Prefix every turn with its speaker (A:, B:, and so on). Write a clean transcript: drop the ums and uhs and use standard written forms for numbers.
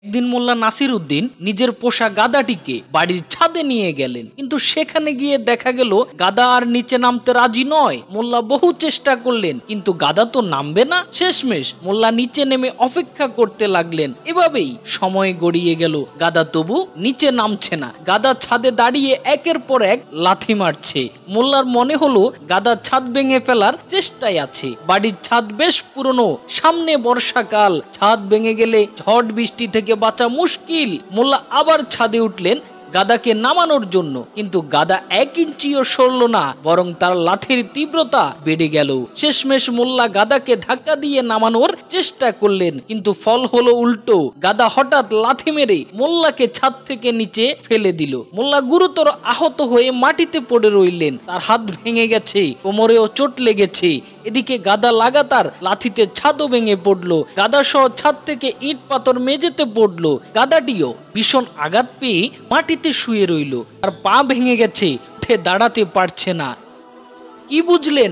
A: একদিন মোল্লা নাসির উদ্দিন নিজের পোষা গাদাটিকে বাড়ির ছাদে নিয়ে গেলেন, কিন্তু সেখানে গিয়ে দেখা গেল গাদা আর নিচে নামতে রাজি নয়। মোল্লা বহু চেষ্টা করলেন, কিন্তু গাদা তো নামবে না। শেষমেশ মোল্লা নিচে নেমে অপেক্ষা করতে লাগলেন। এভাবেই সময় গড়িয়ে গেল, গাদা তবু নিচে নামছে না। গাদা ছাদে দাঁড়িয়ে একের পর এক লাথি মারছে। মোল্লার মনে হলো গাদা ছাদ ভেঙে ফেলার চেষ্টায় আছে। বাড়ির ছাদ বেশ পুরনো, সামনে বর্ষাকাল, ছাদ ভেঙে গেলে ঝড় বৃষ্টি থেকে বাঁচা মুশকিল। মোল্লা আবার ছাদে উঠলেন গাদাকে নামানোর জন্য, কিন্তু গাদা 1 ইঞ্চিও সরল না, বরং তার লাথির তীব্রতা বেড়ে গেল। শেষমেশ মোল্লা গাদাকে ধাক্কা দিয়ে নামানোর চেষ্টা করলেন, কিন্তু ফল হলো উল্টো। গাদা হঠাৎ লাথি মেরে মোল্লাকে ছাদ থেকে নিচে ফেলে দিল। মোল্লা গুরুতর আহত হয়ে মাটিতে পড়ে রইলেন। তার হাত ভেঙে গেছে, কোমরেও চোট লেগেছে। এদিকে গাদা লাগাতার লাথিতে ছাদও ভেঙে পড়লো। গাদা সহ ছাদ থেকে ইট পাথর মেঝেতে পড়লো। গাদাটিও ভীষণ আঘাত পেয়ে মাটিতে শুয়ে রইল। আর পা ভেঙে গেছে, উঠে দাঁড়াতে পারছে না। কি বুঝলেন?